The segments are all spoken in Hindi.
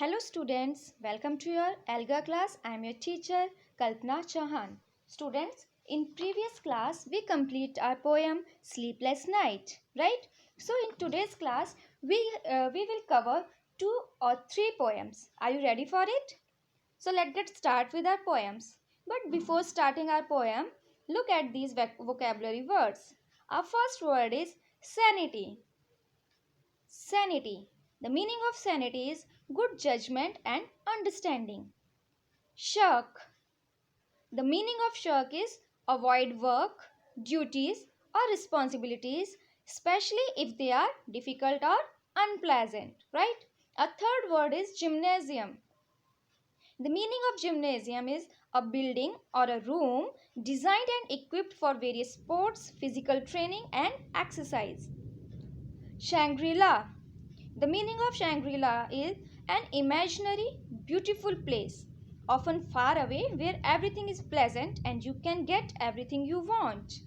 Hello students, welcome to your ALGA class. I am your teacher Kalpana Chauhan. Students, in previous class we complete our poem Sleepless Night, right? So in today's class we will cover 2 or 3 poems. Are you ready for it? So let's get start with our poems. But before starting our poem, look at these vocabulary words. Our first word is sanity. Sanity. The meaning of sanity is good judgment and understanding. Shirk. The meaning of shirk is avoid work, duties, or responsibilities, especially if they are difficult or unpleasant, right? A third word is gymnasium. The meaning of gymnasium is a building or a room designed and equipped for various sports, physical training, and exercise. Shangri-La. The meaning of Shangri-La is an imaginary, beautiful place, often far away, where everything is pleasant and you can get everything you want.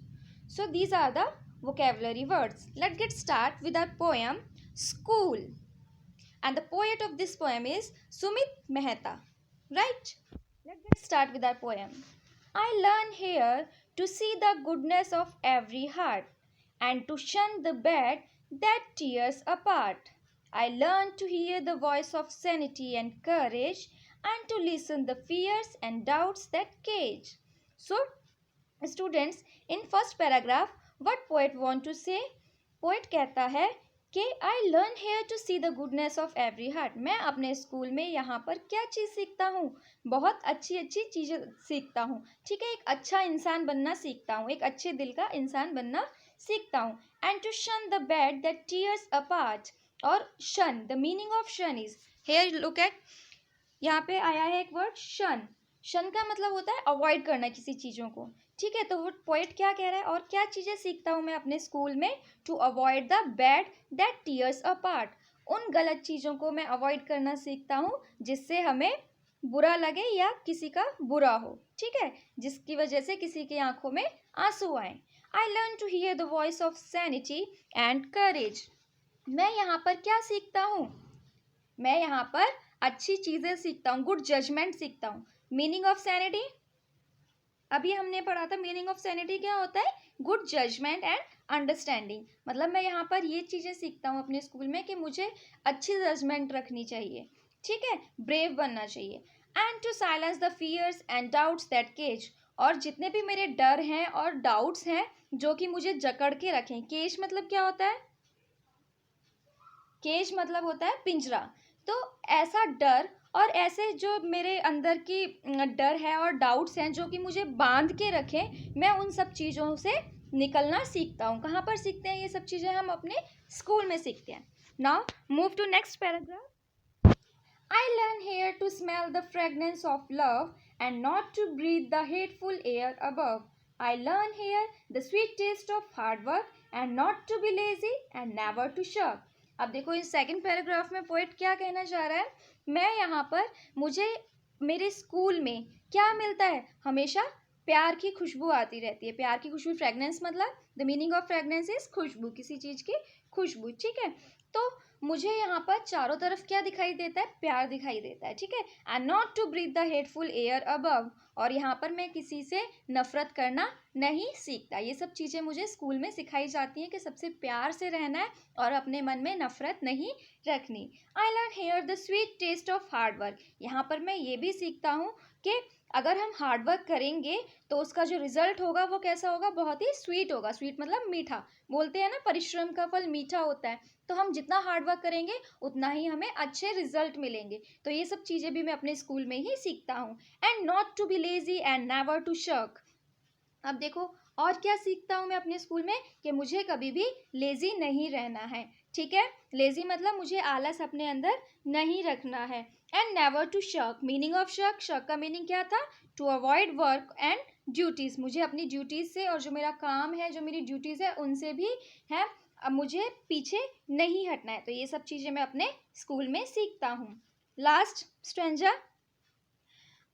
So these are the vocabulary words. Let's get start with our poem, School. And the poet of this poem is Sumit Mehta. Right? Let's get start with our poem. I learn here to see the goodness of every heart and to shun the bad that tears apart. I learn to hear the voice of sanity and courage and to listen the fears and doubts that cage. So, students, in first paragraph, what poet want to say? Poet कहता है कि I learn here to see the goodness of every heart. मैं अपने स्कूल में यहाँ पर क्या चीज़ सीखता हूँ? बहुत अच्छी अच्छी चीज़ें सीखता हूँ. ठीक है, एक अच्छा इंसान बनना सीखता हूँ, एक अच्छे दिल का इंसान बनना सीखता हूँ. एंड टू शन the bad that tears apart. और शन, द मीनिंग ऑफ शन इज, हेयर लुक एट, यहाँ पे आया है एक वर्ड शन. शन का मतलब होता है अवॉइड करना किसी चीज़ों को. ठीक है, तो वो पोएट क्या कह रहा है, और क्या चीज़ें सीखता हूँ मैं अपने स्कूल में? To avoid the bad that tears apart. उन गलत चीज़ों को मैं अवॉइड करना सीखता हूँ जिससे हमें बुरा लगे या किसी का बुरा हो. ठीक है, जिसकी वजह से किसी की आंखों में आंसू आए. I learn to hear the voice of sanity and courage. मैं यहाँ पर क्या सीखता हूँ? मैं यहाँ पर अच्छी चीज़ें सीखता हूँ, गुड जजमेंट सीखता हूँ. मीनिंग ऑफ सैनिटी अभी हमने पढ़ा था. मीनिंग ऑफ सैनिटी क्या होता है? Good judgement and understanding. मतलब मैं यहाँ पर ये चीज़ें सीखता हूँ अपने स्कूल में कि मुझे अच्छी जजमेंट रखनी चाहिए. ठीक है, ब्रेव बनना चाहिए. And to silence the fears and doubts that cage. और जितने भी मेरे डर हैं और डाउट्स हैं जो कि मुझे जकड़ के रखें. केज मतलब क्या होता है? केज मतलब होता है पिंजरा. तो ऐसा डर और ऐसे जो मेरे अंदर की डर है और डाउट्स हैं जो कि मुझे बांध के रखें, मैं उन सब चीज़ों से निकलना सीखता हूँ. कहाँ पर सीखते हैं ये सब चीज़ें? हम अपने स्कूल में सीखते हैं. Now move to next paragraph. I learn here to smell the fragrance of love and not to breathe the hateful air above. I learn here the sweet taste of hard work and not to be lazy and never to shirk. अब देखो इस सेकंड पैराग्राफ में पोएट क्या कहना चाह रहा है? मैं यहाँ पर, मुझे मेरे स्कूल में क्या मिलता है? हमेशा प्यार की खुशबू आती रहती है. प्यार की खुशबू, फ्रेगनेंस मतलब, the meaning of fragrance is khushboo, किसी चीज़ की खुशबू. ठीक है, तो मुझे यहाँ पर चारों तरफ क्या दिखाई देता है? प्यार दिखाई देता है. ठीक है, and not to breathe the hateful air above. और यहाँ पर मैं किसी से नफरत करना नहीं सीखता. ये सब चीज़ें मुझे स्कूल में सिखाई जाती हैं कि सबसे प्यार से रहना है और अपने मन में नफरत नहीं रखनी. I learn here the sweet taste of hard work. यहाँ पर मैं ये भी सीखता हूँ कि अगर हम हार्ड वर्क करेंगे तो उसका जो रिजल्ट होगा वो कैसा होगा? बहुत ही स्वीट होगा. स्वीट मतलब मीठा. बोलते हैं ना, परिश्रम का फल मीठा होता है. तो हम जितना हार्ड वर्क करेंगे उतना ही हमें अच्छे रिजल्ट मिलेंगे. तो ये सब चीज़ें भी मैं अपने स्कूल में ही सीखता हूँ. And not to be lazy and never to shirk. अब देखो और क्या सीखता हूँ मैं अपने स्कूल में? कि मुझे कभी भी लेजी नहीं रहना है. ठीक है, लेजी मतलब मुझे आलस अपने अंदर नहीं रखना है. And never to shirk. Meaning of shirk, shirk का मीनिंग क्या था? To avoid work and duties. मुझे अपनी ड्यूटीज़ से, और जो मेरा काम है, जो मेरी ड्यूटीज़ है, उनसे भी है, अब मुझे पीछे नहीं हटना है. तो ये सब चीज़ें मैं अपने स्कूल में सीखता हूँ. Last stranger.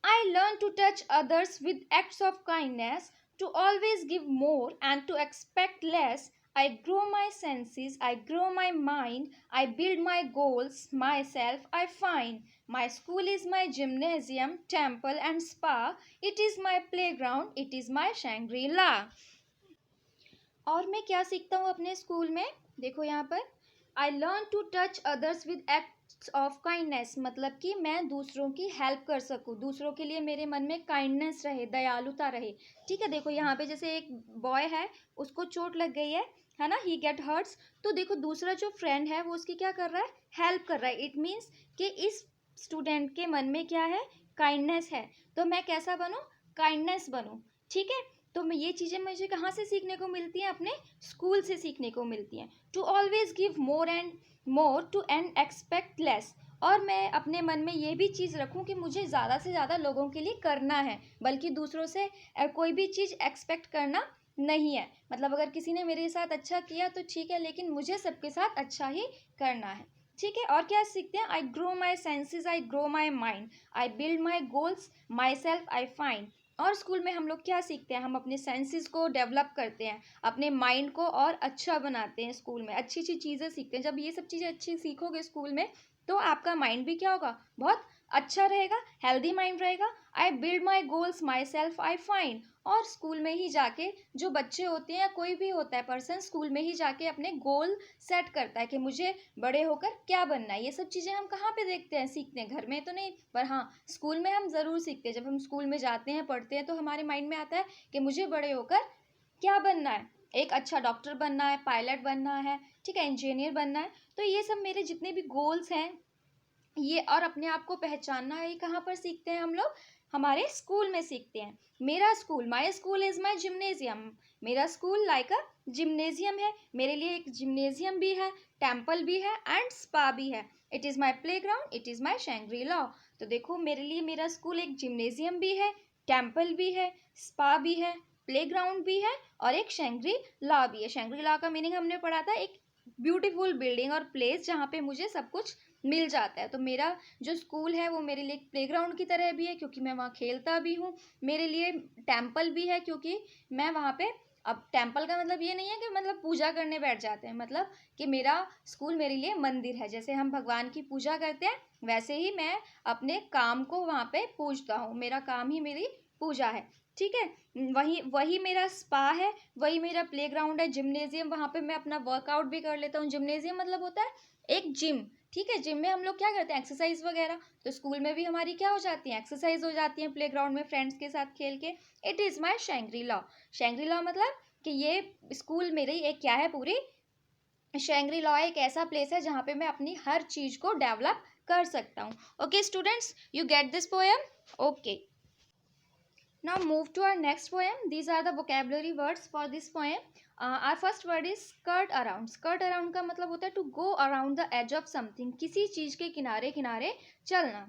I learn to touch others with acts of kindness, to always give more and to expect less. I grow my senses, I grow my mind, I build my goals, myself I find. My school is my gymnasium, temple and spa. It is my playground, it is my Shangri-La. और मैं क्या सीखता हूँ अपने स्कूल में, देखो यहाँ पर, I learn to touch others with acts of kindness, मतलब कि मैं दूसरों की हेल्प कर सकूँ, दूसरों के लिए मेरे मन में काइंडनेस रहे, दयालुता रहे। ठीक है, देखो यहाँ पे जैसे एक बॉय है, उसको चोट लग गई है ना, ही गेट हर्ट्स, तो देखो दूसरा जो फ्रेंड है वो उसकी क्या कर रहा है, हेल्प कर रहा है। इट मीन्स कि इस स्टूडेंट के मन में क्या है, काइंडनेस है, तो मैं कैसा बनूँ, काइंडनेस बनूँ। ठीक है, तो मैं ये चीज़ें मुझे कहाँ से सीखने को मिलती हैं, अपने स्कूल से सीखने को मिलती हैं। To always give more and more to and expect less, और मैं अपने मन में ये भी चीज़ रखूँ कि मुझे ज़्यादा से ज़्यादा लोगों के लिए करना है, बल्कि दूसरों से कोई भी चीज़ एक्सपेक्ट करना नहीं है। मतलब अगर किसी ने मेरे साथ अच्छा किया तो ठीक है, लेकिन मुझे सबके साथ अच्छा ही करना है। ठीक है, और क्या सीखते हैं, I grow my senses, I grow my mind, I build my goals, my self I find. और स्कूल में हम लोग क्या सीखते हैं, हम अपने सेंसेस को डेवलप करते हैं, अपने माइंड को और अच्छा बनाते हैं। स्कूल में अच्छी अच्छी चीज़ें सीखते हैं। जब ये सब चीज़ें अच्छी सीखोगे स्कूल में, तो आपका माइंड भी क्या होगा, बहुत अच्छा रहेगा, हेल्दी माइंड रहेगा। I build my goals, my self I find. और स्कूल में ही जाके जो बच्चे होते हैं या कोई भी होता है पर्सन, स्कूल में ही जाके अपने गोल सेट करता है कि मुझे बड़े होकर क्या बनना है। ये सब चीज़ें हम कहाँ पे देखते हैं, सीखते हैं, घर में तो नहीं, पर हाँ स्कूल में हम ज़रूर सीखते हैं। जब हम स्कूल में जाते हैं, पढ़ते हैं, तो हमारे माइंड में आता है कि मुझे बड़े होकर क्या बनना है, एक अच्छा डॉक्टर बनना है, पायलट बनना है, ठीक है, इंजीनियर बनना है। तो ये सब मेरे जितने भी गोल्स हैं ये, और अपने आप को पहचानना है, ये कहाँ पर सीखते हैं हम लोग, हमारे स्कूल में सीखते हैं। मेरा school, my school is my gymnasium, मेरा स्कूल लाइक अ जिम्नेजियम है, मेरे लिए एक जिम्नेजियम भी है, टेम्पल भी है एंड स्पा भी है। It is my playground, it is my Shangri-La. तो देखो मेरे लिए मेरा स्कूल एक जिम्नेजियम भी है, टेम्पल भी है, स्पा भी है, प्ले ग्राउंड भी है, और एक शैंग्री-ला भी है। शैंग्री-ला का मीनिंग हमने पढ़ा था, एक ब्यूटीफुल बिल्डिंग और प्लेस जहाँ पे मुझे सब कुछ मिल जाता है। तो मेरा जो स्कूल है वो मेरे लिए एक प्लेग्राउंड की तरह भी है, क्योंकि मैं वहाँ खेलता भी हूँ। मेरे लिए टेम्पल भी है, क्योंकि मैं वहाँ पे, अब टेम्पल का मतलब ये नहीं है कि मतलब पूजा करने बैठ जाते हैं, मतलब कि मेरा स्कूल मेरे लिए मंदिर है। जैसे हम भगवान की पूजा करते हैं, वैसे ही मैं अपने काम को वहाँ पे पूजता हूँ, मेरा काम ही मेरी पूजा है। ठीक है, वही वही मेरा स्पा है, वही मेरा प्लेग्राउंड है, जिम्नेजियम, वहाँ पे मैं अपना वर्कआउट भी कर लेता हूँ। जिम्नेजियम मतलब होता है एक जिम। ठीक है, जिम में हम लोग क्या करते हैं, एक्सरसाइज वगैरह, तो स्कूल में भी हमारी क्या हो जाती है, एक्सरसाइज हो जाती है प्लेग्राउंड में फ्रेंड्स के साथ खेल के। It is my शैंग्री-ला। शैंग्री-ला मतलब कि ये स्कूल मेरी एक क्या है, पूरी शैंग्री-ला एक ऐसा प्लेस है जहाँ पे मैं अपनी हर चीज़ को डेवलप कर सकता हूँ। Okay students, you get this poem? Okay, now move to our next poem. These are the vocabulary words for this poem. Our first word is skirt around. Skirt around का मतलब होता है to go around the edge of something, किसी चीज़ के किनारे किनारे चलना।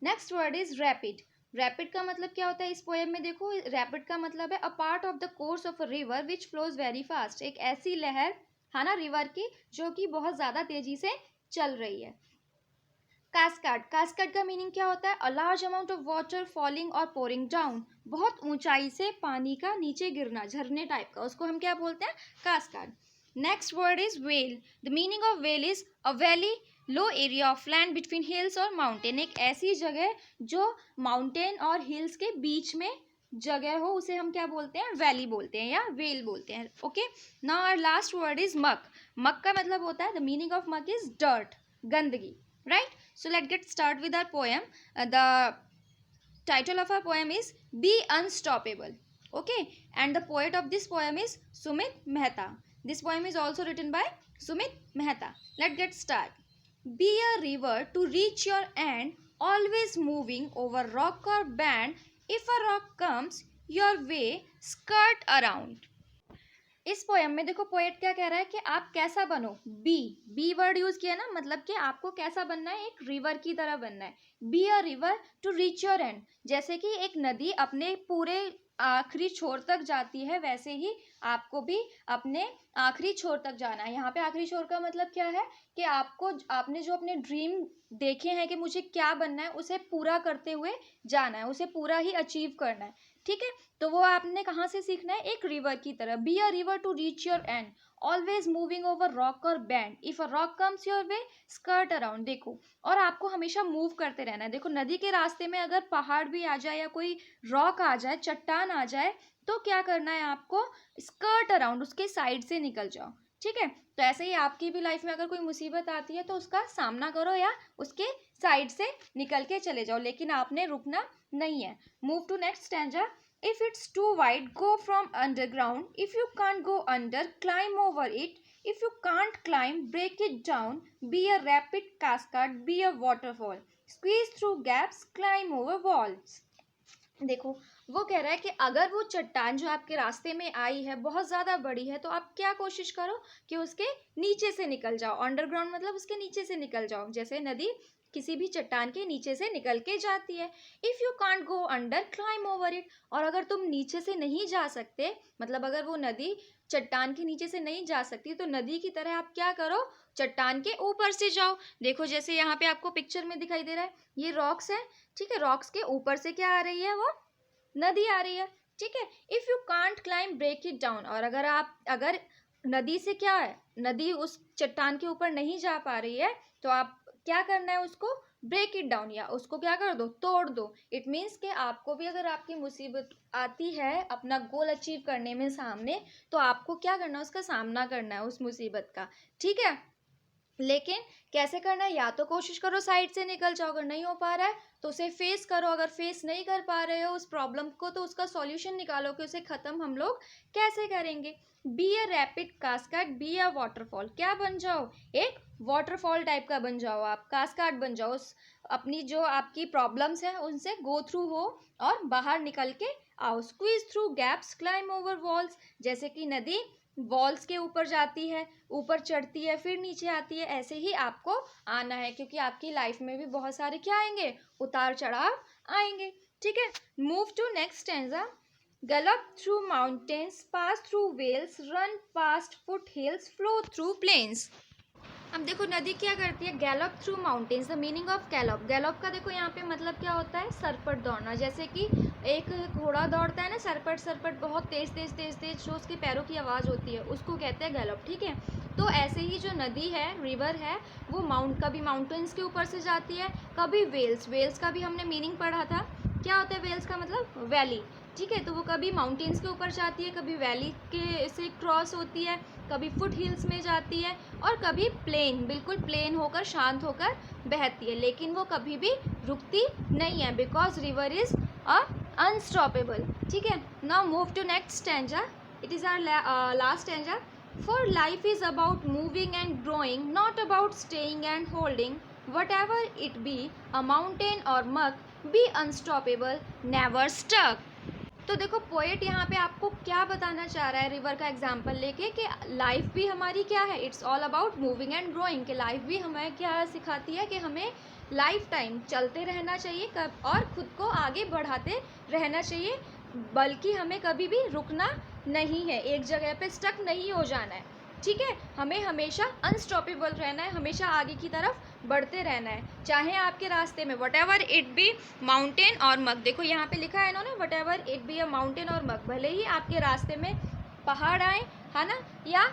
Next word is rapid. Rapid का मतलब क्या होता है इस पोएम में, देखो रैपिड का मतलब है a part of the course of a river which flows very fast, एक ऐसी लहर है ना रिवर की जो कि बहुत ज़्यादा तेजी से चल रही है। कास्केड, कास्केड का मीनिंग क्या होता है, a large amount of water falling और पोरिंग डाउन, बहुत ऊंचाई से पानी का नीचे गिरना, झरने टाइप का, उसको हम क्या बोलते हैं, cascade. Next word is well. The meaning of well is a valley, low area of land between hills और माउंटेन, एक ऐसी जगह जो माउंटेन और हिल्स के बीच में जगह हो, उसे हम क्या बोलते हैं, वैली बोलते हैं या वेल बोलते हैं। Okay, now our last word is muck. Muck का मतलब होता है, the meaning of muck is dirt, गंदगी, right? So let's get start with our poem. The title of our poem is Be Unstoppable. Okay, and the poet of this poem is Sumit Mehta. This poem is also written by Sumit Mehta. Let's get start. Be a river to reach your end, always moving over rock or bend. If a rock comes your way, skirt around. इस पोएम में देखो पोएट क्या कह रहा है कि आप कैसा बनो, बी वर्ड यूज किया ना, मतलब कि आपको कैसा बनना है, एक रिवर की तरह बनना है। Be a river to reach your end, जैसे कि एक नदी अपने पूरे आखिरी छोर तक जाती है, वैसे ही आपको भी अपने आखिरी छोर तक जाना है। यहाँ पे आखिरी छोर का मतलब क्या है कि आपको, आपने जो अपने ड्रीम देखे हैं कि मुझे क्या बनना है, उसे पूरा करते हुए जाना है, उसे पूरा ही अचीव करना है। ठीक है, तो वो आपने कहाँ से सीखना है, एक रिवर की तरह। Be a river to reach your end, always moving over rock और bend, if a rock comes your way skirt around. देखो, और आपको हमेशा मूव करते रहना है। देखो, नदी के रास्ते में अगर पहाड़ भी आ जाए या कोई रॉक आ जाए, चट्टान आ जाए, तो क्या करना है आपको, स्कर्ट अराउंड, उसके साइड से निकल जाओ। ठीक है, तो ऐसे ही आपकी भी लाइफ में अगर कोई मुसीबत आती है तो उसका सामना करो या उसके साइड से निकल के चले जाओ, लेकिन आपने रुकना नहीं है। Move to next stanza. If it's too wide, go from underground. If you can't go under, climb over it. If you can't climb, break it down. Be a rapid cascade, be a waterfall. Squeeze through gaps, climb over walls. देखो, वो कह रहा है कि अगर वो चट्टान जो आपके रास्ते में आई है बहुत ज़्यादा बड़ी है, तो आप क्या कोशिश करो कि उसके नीचे से निकल जाओ। अंडरग्राउंड मतलब उसके नीचे से निकल जाओ, जैसे नदी किसी भी चट्टान के नीचे से निकल के जाती है। If you can't go under, climb over it. और अगर तुम नीचे से नहीं जा सकते, मतलब अगर वो नदी चट्टान के नीचे से नहीं जा सकती, तो नदी की तरह आप क्या करो, चट्टान के ऊपर से जाओ। देखो, जैसे यहाँ पे आपको पिक्चर में दिखाई दे रहा है, ये रॉक्स है। ठीक है, रॉक्स के ऊपर से क्या आ रही है, वो नदी आ रही है। ठीक है, if you can't climb, break it down. और अगर नदी से क्या है, नदी उस चट्टान के ऊपर नहीं जा पा रही है, तो आप क्या करना है, उसको ब्रेक इट डाउन, या उसको क्या कर दो, तोड़ दो। इट मीन्स कि आपको भी अगर आपकी मुसीबत आती है अपना गोल अचीव करने में सामने, तो आपको क्या करना है, उसका सामना करना है उस मुसीबत का। ठीक है, लेकिन कैसे करना है, या तो कोशिश करो साइड से निकल जाओ, अगर नहीं हो पा रहा है तो उसे फेस करो। अगर फेस नहीं कर पा रहे हो उस प्रॉब्लम को, तो उसका सॉल्यूशन निकालो कि उसे ख़त्म हम लोग कैसे करेंगे। Be a rapid cascade, be a waterfall. क्या बन जाओ, एक वाटरफॉल टाइप का बन जाओ, आप कास्केड बन जाओ। अपनी जो आपकी प्रॉब्लम्स हैं उनसे गो थ्रू हो और बाहर निकल के आओ। Squeeze through gaps, climb over walls. जैसे कि नदी वॉल्स के ऊपर जाती है, ऊपर चढ़ती है, फिर नीचे आती है, ऐसे ही आपको आना है, क्योंकि आपकी लाइफ में भी बहुत सारे क्या आएंगे, उतार चढ़ाव आएंगे। ठीक है, move to next stanza. Gallop through mountains, pass through vales, run past foothills, flow through plains. अब देखो, नदी क्या करती है, gallop through mountains. The meaning of gallop, gallop का देखो यहाँ पे मतलब क्या होता है, सरपट दौड़ना। जैसे कि एक घोड़ा दौड़ता है ना, सरपट सरपट, बहुत तेज तेज तेज तेज, जो उसके पैरों की आवाज़ होती है, उसको कहते हैं गैलप। ठीक है, तो ऐसे ही जो नदी है, रिवर है, वो कभी माउंटेन्स के ऊपर से जाती है, कभी वेल्स। वेल्स का भी हमने मीनिंग पढ़ा था, क्या होता है वेल्स का मतलब, वैली। ठीक है, तो वो कभी माउंटेन्स के ऊपर जाती है, कभी वैली के से क्रॉस होती है, कभी फुट हिल्स में जाती है, और कभी प्लेन, बिल्कुल प्लेन होकर शांत होकर बहती है, लेकिन वो कभी भी रुकती नहीं है, because river is a unstoppable. ठीक है, now move to next stanza. It is our last stanza. For life is about moving and growing, not about staying and holding, whatever it be, a mountain or muck, be unstoppable, never stuck. तो देखो, पोएट यहाँ पे आपको क्या बताना चाह रहा है, रिवर का एग्जाम्पल लेके, कि लाइफ भी हमारी क्या है, it's all about moving and growing. कि लाइफ भी हमें क्या सिखाती है, कि हमें लाइफ टाइम चलते रहना चाहिए और खुद को आगे बढ़ाते रहना चाहिए, बल्कि हमें कभी भी रुकना नहीं है, एक जगह पे स्टक नहीं हो जाना है। ठीक है, हमें हमेशा अनस्टॉपेबल रहना है, हमेशा आगे की तरफ बढ़ते रहना है, चाहे आपके रास्ते में what ever it B, mountain or मग। देखो यहाँ पे लिखा है इन्होंने, what ever it be a mountain or मग, भले ही आपके रास्ते में पहाड़ आए, है ना, या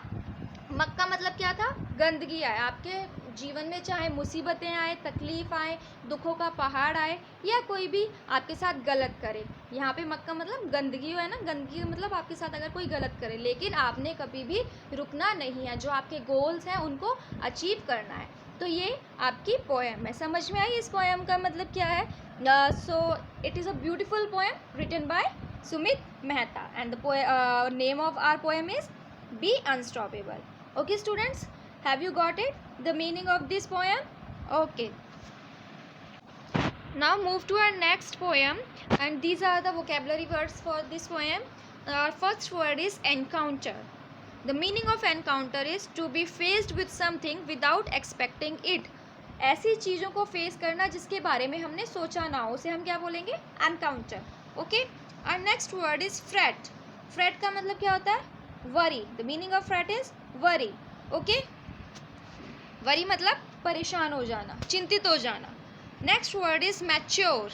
मग का मतलब क्या था, गंदगी आए आपके जीवन में, चाहे मुसीबतें आए, तकलीफ आए, दुखों का पहाड़ आए, या कोई भी आपके साथ गलत करे। यहाँ पे मग का मतलब गंदगी है ना, गंदगी का मतलब आपके साथ अगर कोई गलत करे, लेकिन आपने कभी भी रुकना नहीं है, जो आपके गोल्स हैं उनको अचीव करना है। तो ये आपकी पोएम है, समझ में आई इस पोएम का मतलब क्या है। So it is a beautiful poem written by Sumit Mehta, and the name of our poem is be unstoppable. Okay students, have you got it, the meaning of this poem? Okay, now move to our next poem, and these are the vocabulary words for this poem. Our first word is encounter. The meaning of encounter is to be faced with something without expecting it. ऐसी चीज़ों को फेस करना जिसके बारे में हमने सोचा ना हो, उसे हम क्या बोलेंगे, encounter. Okay, our next word is fret. Fret का मतलब क्या होता है, worry. The meaning of freight is worry. Okay, worry मतलब परेशान हो जाना, चिंतित हो जाना। Next word is mature.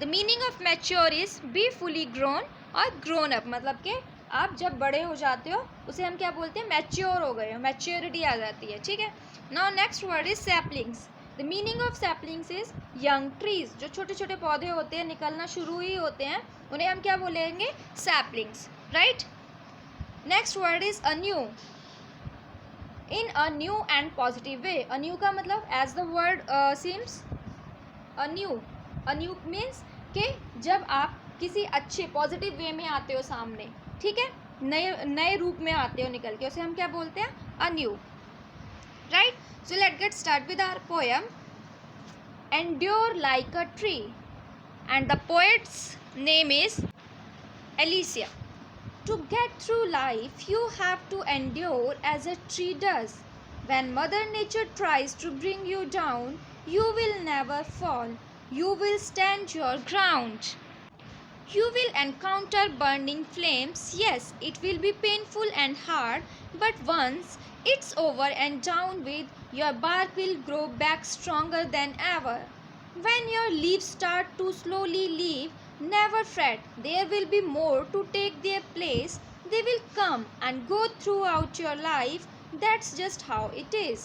The meaning of mature is be fully grown और ग्रोन अप, मतलब के आप जब बड़े हो जाते हो उसे हम क्या बोलते हैं, मैच्योर हो गए हो, मैच्योरिटी आ जाती है, ठीक है। Now next word is saplings. The meaning of saplings is young trees. जो छोटे छोटे पौधे होते हैं, निकलना शुरू ही होते हैं, उन्हें हम क्या बोलेंगे, saplings, right. Next word is anew. In a new and positive way. Anew का मतलब as the word seems, anew, anew means कि जब आप किसी अच्छे पॉजिटिव वे में आते हो सामने, ठीक है, नए नए रूप में आते हो निकल के, उसे हम क्या बोलते हैं, anew, right. So let get start with our poem, endure like a tree, and the poet's name is Alicia. To get through life, you have to endure as a tree does. When Mother Nature tries to bring you down, you will never fall. You will stand your ground. You will encounter burning flames. Yes, it will be painful and hard, but once it's over and down with, your bark will grow back stronger than ever. When your leaves start to slowly leave, never fret. There will be more to take their place. They will come and go throughout your life. That's just how it is.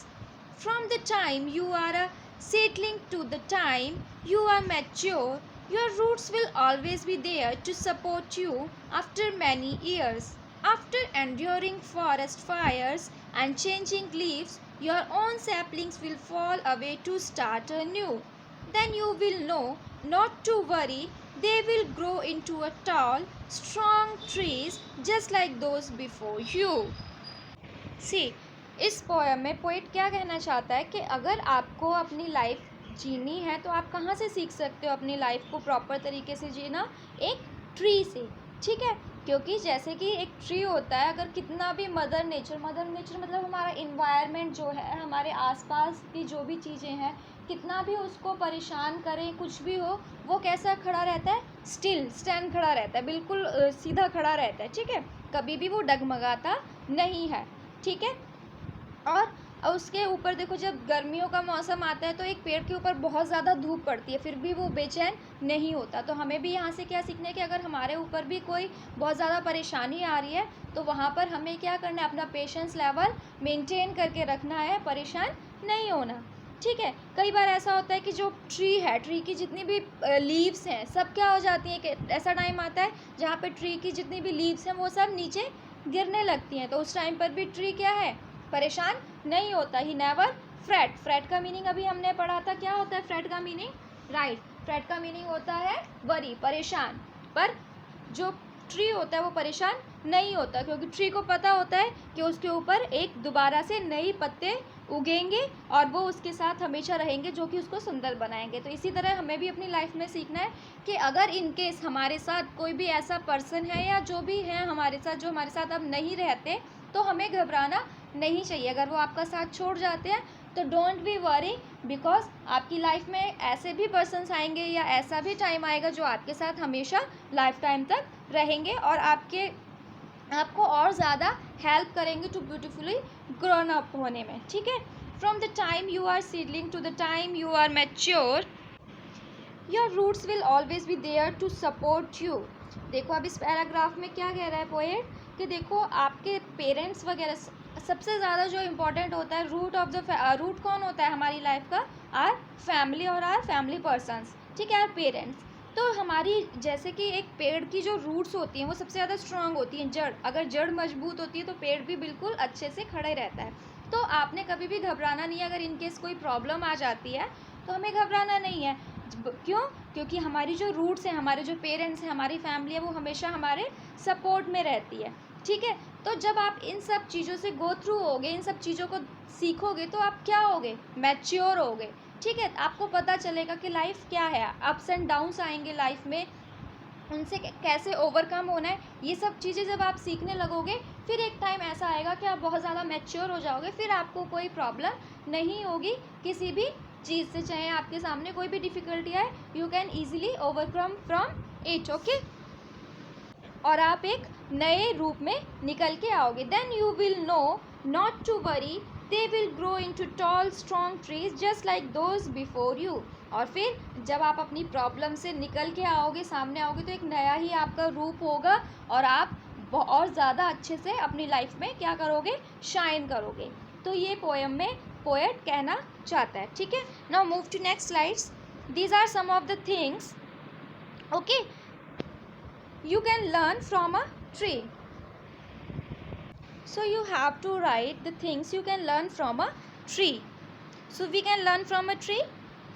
From the time you are a seedling to the time you are mature, your roots will always be there to support you after many years. After enduring forest fires and changing leaves, your own saplings will fall away to start anew. Then you will know not to worry. They will grow into a tall, strong trees just like those before you. See, इस पोएम में पोइट क्या कहना चाहता है कि अगर आपको अपनी लाइफ जीनी है तो आप कहाँ से सीख सकते हो अपनी लाइफ को प्रॉपर तरीके से जीना, एक ट्री से, ठीक है। क्योंकि जैसे कि एक ट्री होता है, अगर कितना भी मदर नेचर मतलब हमारा इन्वायरमेंट जो है, हमारे आसपास की जो भी चीज़ें हैं, कितना भी उसको परेशान करें, कुछ भी हो, वो कैसा खड़ा रहता है, स्टैंड खड़ा रहता है, बिल्कुल सीधा खड़ा रहता है, ठीक है, कभी भी वो डगमगाता नहीं है, ठीक है। और उसके ऊपर देखो, जब गर्मियों का मौसम आता है तो एक पेड़ के ऊपर बहुत ज़्यादा धूप पड़ती है, फिर भी वो बेचैन नहीं होता। तो हमें भी यहाँ से क्या सीखना है कि अगर हमारे ऊपर भी कोई बहुत ज़्यादा परेशानी आ रही है तो वहाँ पर हमें क्या करना है, अपना पेशेंस लेवल मेंटेन करके रखना है, परेशान नहीं होना, ठीक है। कई बार ऐसा होता है कि जो ट्री है, ट्री की जितनी भी लीव्स हैं सब क्या हो जाती हैं कि ऐसा टाइम आता है जहाँ पर ट्री की जितनी भी लीव्स हैं वो सब नीचे गिरने लगती हैं, तो उस टाइम पर भी ट्री क्या है, परेशान नहीं होता। He never freight. फ्रेट का मीनिंग अभी हमने पढ़ा था, क्या होता है फ्रेट का मीनिंग, राइट। फ्रेट का मीनिंग होता है वरी, परेशान। पर जो ट्री होता है वो परेशान नहीं होता, क्योंकि ट्री को पता होता है कि उसके ऊपर एक दोबारा से नई पत्ते उगेंगे और वो उसके साथ हमेशा रहेंगे, जो कि उसको सुंदर बनाएंगे। तो इसी तरह हमें भी अपनी लाइफ में सीखना है कि अगर इन केस हमारे साथ कोई भी ऐसा पर्सन है या जो भी है हमारे साथ, जो हमारे साथ अब नहीं रहते, तो हमें घबराना नहीं चाहिए। अगर वो आपका साथ छोड़ जाते हैं तो डोंट बी वरी, बिकॉज आपकी लाइफ में ऐसे भी पर्सन्स आएंगे या ऐसा भी टाइम आएगा जो आपके साथ हमेशा लाइफ टाइम तक रहेंगे और आपको और ज़्यादा हेल्प करेंगे टू ब्यूटिफुली ग्रोन अप होने में, ठीक है। From the time you are seedling to the time you are mature, your roots will always be there to support you. देखो अब इस पैराग्राफ में क्या कह रहा है पोएट कि देखो आपके पेरेंट्स वगैरह, सबसे ज़्यादा जो इम्पोर्टेंट होता है, रूट कौन होता है हमारी लाइफ का, आर फैमिली और आर फैमिली पर्सन्स, ठीक है, आर पेरेंट्स। तो हमारी जैसे कि एक पेड़ की जो रूट्स होती हैं वो सबसे ज़्यादा स्ट्रांग होती हैं, जड़, अगर जड़ मजबूत होती है तो पेड़ भी बिल्कुल अच्छे से खड़े रहता है। तो आपने कभी भी घबराना नहीं है, अगर इनकेस कोई प्रॉब्लम आ जाती है तो हमें घबराना नहीं है। क्यों? क्योंकि हमारी जो रूट्स हैं, हमारे जो पेरेंट्स हैं, हमारी फैमिली है, वो हमेशा हमारे सपोर्ट में रहती है, ठीक है। तो जब आप इन सब चीज़ों से गो थ्रू होगे, इन सब चीज़ों को सीखोगे, तो आप क्या होगे, मैच्योर होगे, ठीक है। आपको पता चलेगा कि लाइफ क्या है, अप्स एंड डाउन्स आएंगे लाइफ में, उनसे कैसे ओवरकम होना है, ये सब चीज़ें जब आप सीखने लगोगे, फिर एक टाइम ऐसा आएगा कि आप बहुत ज़्यादा मैच्योर हो जाओगे, फिर आपको कोई प्रॉब्लम नहीं होगी किसी भी चीज़ से। चाहे आपके सामने कोई भी डिफ़िकल्टी आए, you can easily overcome from it, okay. और आप एक नए रूप में निकल के आओगे। Then you will know not to worry, they will grow into tall strong trees just like those before you. और फिर जब आप अपनी प्रॉब्लम से निकल के आओगे, सामने आओगे, तो एक नया ही आपका रूप होगा और आप और ज़्यादा अच्छे से अपनी लाइफ में क्या करोगे, शाइन करोगे। तो ये पोएम में पोएट कहना चाहता है, ठीक है। Now move to next slides. These are some of the things okay you can learn from a tree. So you have to write the things you can learn from a tree. So we can learn from a tree,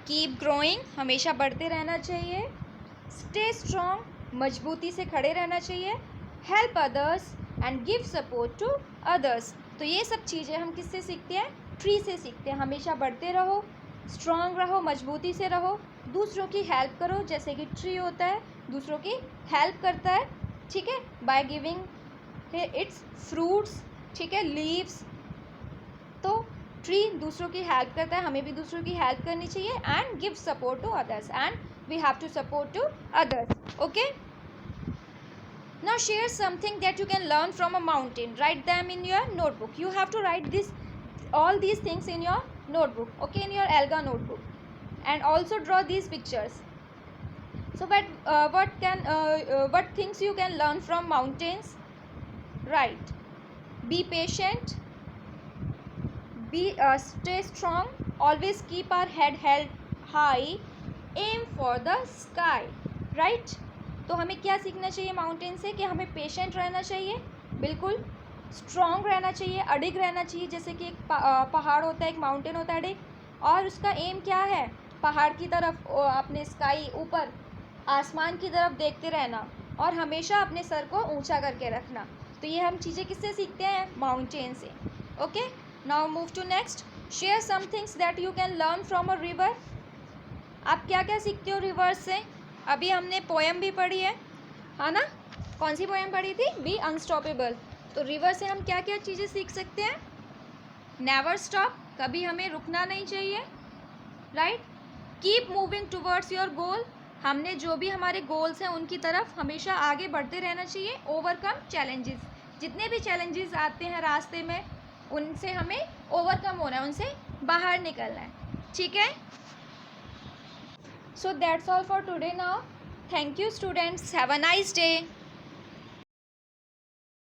keep growing, हमेशा बढ़ते रहना चाहिए, stay strong, मजबूती से खड़े रहना चाहिए, help others and give support to others. तो ये सब चीज़ें हम किससे सीखते हैं, ट्री से सीखते हैं। हमेशा बढ़ते रहो, स्ट्रॉन्ग रहो, मजबूती से रहो, दूसरों की हेल्प करो, जैसे कि ट्री होता है दूसरों की हेल्प करता है, ठीक है, बाय गिविंग इट्स फ्रूट्स, ठीक है, लीव्स। तो ट्री दूसरों की हेल्प करता है, हमें भी दूसरों की हेल्प करनी चाहिए, and give support to others, and we have to support to others, okay. Now share something that you can learn from a mountain. Write them in your notebook. You have to write all these things in your notebook, okay, in your Elga notebook, and also draw these pictures. So what things you can learn from mountains? Right. Be patient. Stay strong. Always keep our head held high. Aim for the sky. Right. तो हमें क्या सीखना चाहिए माउंटेन से, कि हमें पेशेंट रहना चाहिए, बिल्कुल स्ट्रॉन्ग रहना चाहिए, अडिग रहना चाहिए, जैसे कि एक पहाड़ होता है, एक माउंटेन होता है अडिग, और उसका एम क्या है, पहाड़ की तरफ, अपने स्काई, ऊपर आसमान की तरफ देखते रहना, और हमेशा अपने सर को ऊंचा करके रखना। तो ये हम चीज़ें किससे सीखते हैं, माउंटेन से, okay. Now move to next. Share some things that you can learn from a river. आप क्या क्या सीखते हो रिवर से। अभी हमने पोएम भी पढ़ी है ना, कौन सी पोएम पढ़ी थी, बी अनस्टॉपेबल। तो रिवर से हम क्या क्या चीज़ें सीख सकते हैं, नेवर स्टॉप, कभी हमें रुकना नहीं चाहिए, right. Keep moving towards your goal, हमने जो भी हमारे गोल्स हैं उनकी तरफ हमेशा आगे बढ़ते रहना चाहिए। ओवरकम चैलेंजेस, जितने भी चैलेंजेस आते हैं रास्ते में उनसे हमें ओवरकम होना है, उनसे बाहर निकलना है, ठीक है। So that's all for today now. Thank you students. Have a nice day.